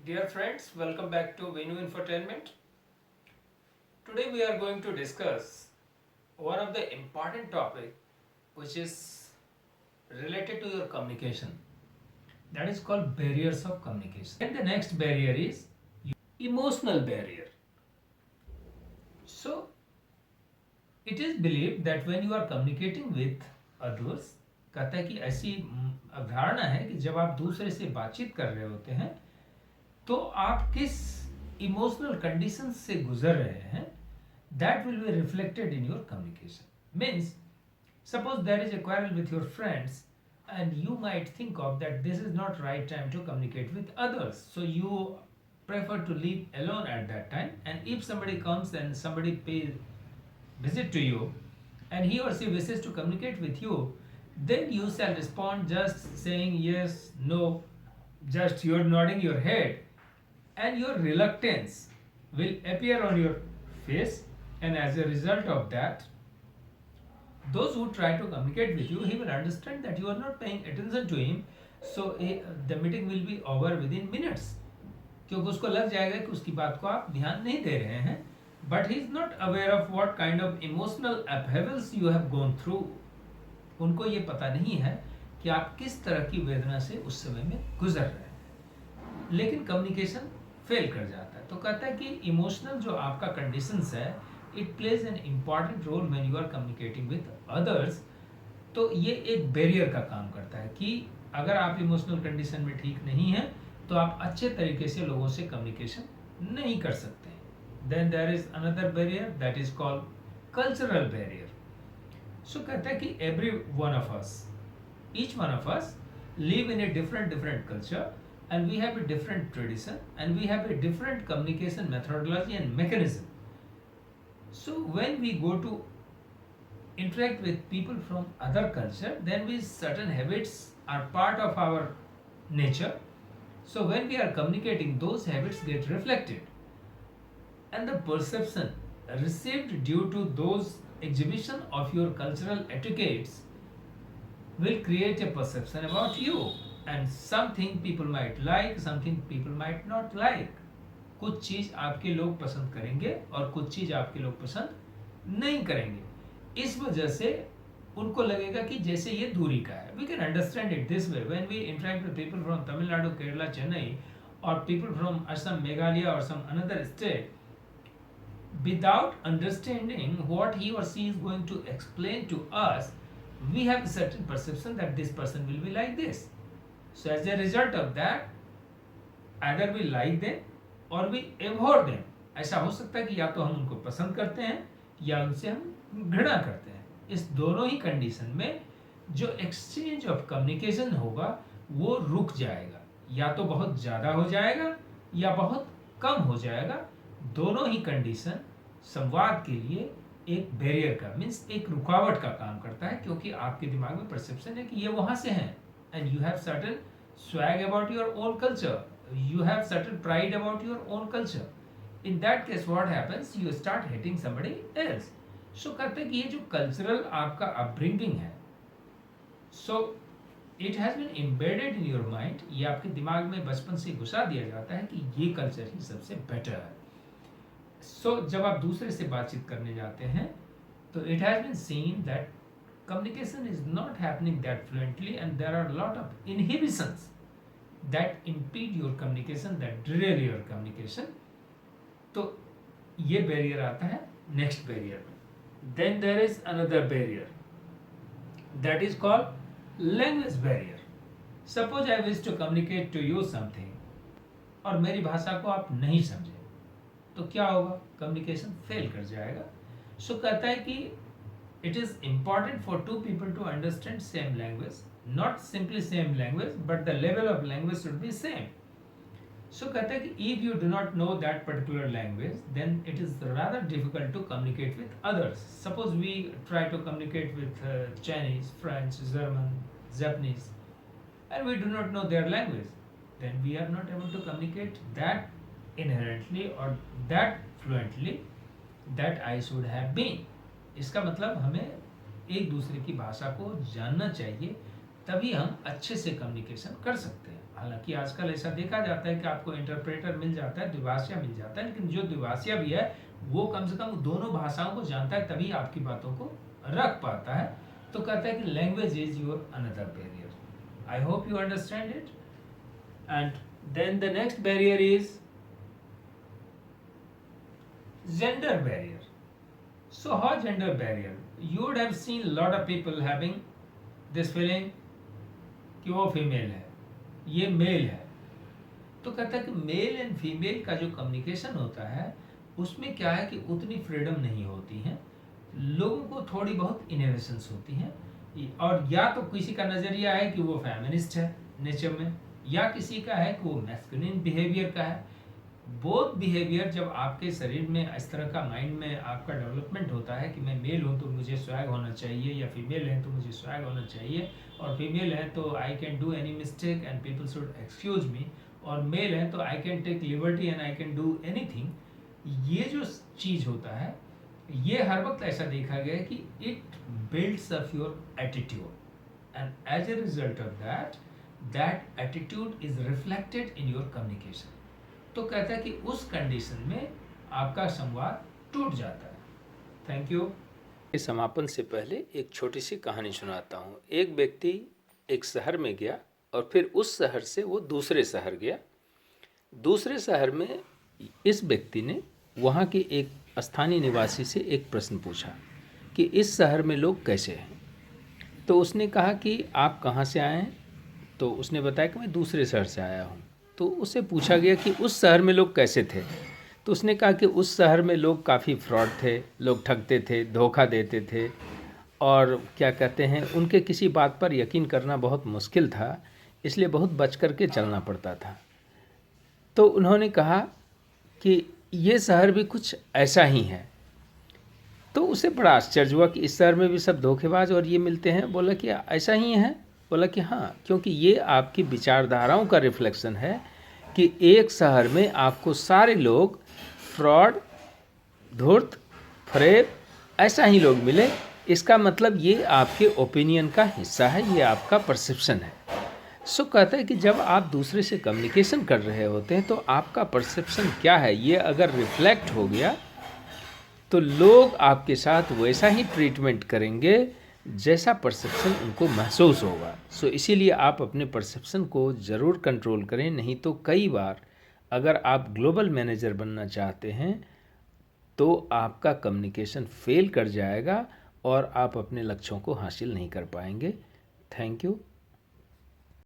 Dear friends, welcome back to Venu Infotainment. Today we are going to discuss one of the important topic which is related to your communication. That is called barriers of communication. And the next barrier is emotional barrier. So it is believed that when you are communicating with others, कहता है कि ऐसी अवधारणा है कि जब आप दूसरे से बातचीत कर रहे होते हैं तो आप किस इमोशनल कंडीशन से गुजर रहे हैं that will be reflected in your communication. Means, suppose there is a quarrel with your friends and you might think of that this is not right time to communicate with others. So you prefer to leave alone at that time, and if somebody comes and somebody pays visit to you and he or she wishes to communicate with you, then you shall respond just saying yes, no, just you're nodding your head, and your reluctance will appear on your face, and as a result of that, those who try to communicate with you, he will understand that you are not paying attention to him, so the meeting will be over within minutes. क्योंकि उसको लग जाएगा कि उसकी बात को आप ध्यान नहीं दे रहे हैं, but he is not aware of what kind of emotional upheavals you have gone through. उनको ये पता नहीं है कि आप किस तरह की वेदना से उस समय में गुजर रहे हैं, लेकिन कम्युनिकेशन फेल कर जाता है. तो कहता है कि इमोशनल जो आपका कंडीशंस है, it plays an important role when you are communicating with others. तो ये एक बैरियर का काम करता है कि अगर आप इमोशनल कंडीशन में ठीक नहीं हैं तो आप अच्छे तरीके से लोगों से कम्युनिकेशन नहीं कर सकते. Then there is another barrier that is called cultural barrier. So कहता है कि every one of us, each one of us live in a different culture, and we have a different tradition, and we have a different communication methodology and mechanism. So when we go to interact with people from other culture, then we certain habits are part of our nature. So when we are communicating, those habits get reflected, and the perception received due to those exhibition of your cultural etiquettes will create a perception about you, and something people might like, something people might not like. कुछ चीज आपके लोग पसंद करेंगे और कुछ चीज आपके लोग पसंद नहीं करेंगे. इस वजह से उनको लगेगा कि जैसे ये दूरी का है. We can understand it this way when we interact with people from Tamil Nadu, Kerala, Chennai, और पीपल फ्रॉम असम, मेघालय और some another state. Without understanding what he or she is going to explain to us, we have a certain perception that this person will be like this. So as a result of that, either we like them or we abhor them. ऐसा हो सकता है कि या तो हम उनको पसंद करते हैं या उनसे हम घृणा करते हैं. इस दोनों ही कंडीशन में जो एक्सचेंज ऑफ कम्युनिकेशन होगा वो रुक जाएगा, या तो बहुत ज़्यादा हो जाएगा या बहुत कम हो जाएगा. दोनों ही कंडीशन संवाद के लिए एक बैरियर का, मीन्स एक रुकावट का काम करता है, क्योंकि आपके दिमाग में परसेप्शन है कि ये वहां से हैं, and you have certain swag about your own culture, you have certain pride about your own culture. In that case what happens, you start hating somebody else. So कहते हैं कि ये जो कल्चरल आपका अपब्रिंगिंग है, so it has been embedded in your mind. ये आपके दिमाग में बचपन से घुसा दिया जाता है कि ये कल्चर ही सबसे बेटर है. So जब आप दूसरे से बातचीत करने जाते हैं तो it has been seen that communication is not happening that fluently, and there are a lot of inhibitions that impede your communication, that derail your communication. तो ये बैरियर आता है नेक्स्ट बैरियर में. Then there is another barrier that is called language barrier. Suppose I wish to communicate to you something और मेरी भाषा को आप नहीं समझे तो क्या होगा, कम्युनिकेशन फेल कर जाएगा. सो कहता है कि it is important for two people to understand same language, not simply same language, but the level of language should be same. So कहता है कि if you do not know that particular language, then it is rather difficult to communicate with others. Suppose we try to communicate with Chinese, French, German, Japanese, and we do not know their language, then we are not able to communicate that inherently or that fluently that I should have been. इसका मतलब हमें एक दूसरे की भाषा को जानना चाहिए, तभी हम अच्छे से कम्युनिकेशन कर सकते हैं. हालांकि आजकल ऐसा देखा जाता है कि आपको इंटरप्रेटर मिल जाता है, द्विभाषिया मिल जाता है, लेकिन जो द्विभाषिया भी है वो कम से कम दोनों भाषाओं को जानता है, तभी आपकी बातों को रख पाता है। तो कहता है कि language is your another barrier. I hope you understand it. And then the next barrier is gender barrier. So how gender barrier? You would have seen a lot of people having this feeling कि वो female है, ये mail है। तो कहता है कि male and female का जो कम्युनिकेशन होता है उसमें क्या है कि उतनी फ्रीडम नहीं होती है, लोगों को थोड़ी बहुत इनोवेशंस होती हैं, और या तो किसी का नज़रिया है कि वो फेमिनिस्ट है नेचर में, या किसी का है कि वो मैस्कुलिन बिहेवियर का है। बोथ बिहेवियर जब आपके शरीर में इस तरह का माइंड में आपका डेवलपमेंट होता है कि मैं मेल हूँ तो मुझे स्वैग होना चाहिए, या फीमेल है तो मुझे स्वैग होना चाहिए, और फीमेल है तो I can do any mistake and people should excuse me, और मेल है तो I can take liberty and I can do anything. ये जो चीज़ होता है ये हर वक्त ऐसा देखा गया है कि it builds up your attitude, and as a result of that attitude is reflected in your communication. तो कहता है कि उस कंडीशन में आपका संवाद टूट जाता है। Thank you. समापन से पहले एक छोटी सी कहानी सुनाता हूँ। एक व्यक्ति एक शहर में गया और फिर उस शहर से वो दूसरे शहर गया। दूसरे शहर में इस व्यक्ति ने वहाँ के एक स्थानीय निवासी से एक प्रश्न पूछा कि इस शहर में लोग कैसे हैं। तो उसने कहा कि आप कहाँ से आए हैं? तो उसने बताया कि मैं दूसरे शहर से आया हूँ। तो उससे पूछा गया कि उस शहर में लोग कैसे थे? तो उसने कहा कि उस शहर में लोग काफ़ी फ्रॉड थे, लोग ठगते थे, धोखा देते थे, और क्या कहते हैं, उनके किसी बात पर यकीन करना बहुत मुश्किल था, इसलिए बहुत बच कर के चलना पड़ता था। तो उन्होंने कहा कि ये शहर भी कुछ ऐसा ही है। तो उसे बड़ा आश्चर्य हुआ कि इस शहर में भी सब धोखेबाज और ये मिलते हैं। बोला कि ऐसा ही है? बोला कि हाँ, क्योंकि ये आपकी विचारधाराओं का रिफ्लेक्शन है कि एक शहर में आपको सारे लोग फ्रॉड, धूर्त, फरेब ऐसा ही लोग मिले। इसका मतलब ये आपके ओपिनियन का हिस्सा है, ये आपका परसेप्शन है। सो कहता है कि जब आप दूसरे से कम्युनिकेशन कर रहे होते हैं तो आपका परसेप्शन क्या है, ये अगर रिफ्लेक्ट हो गया तो लोग आपके साथ वैसा ही ट्रीटमेंट करेंगे जैसा परसेप्शन उनको महसूस होगा। सो इसीलिए आप अपने परसेप्शन को ज़रूर कंट्रोल करें, नहीं तो कई बार अगर आप ग्लोबल मैनेजर बनना चाहते हैं तो आपका कम्युनिकेशन फेल कर जाएगा और आप अपने लक्ष्यों को हासिल नहीं कर पाएंगे। Thank you.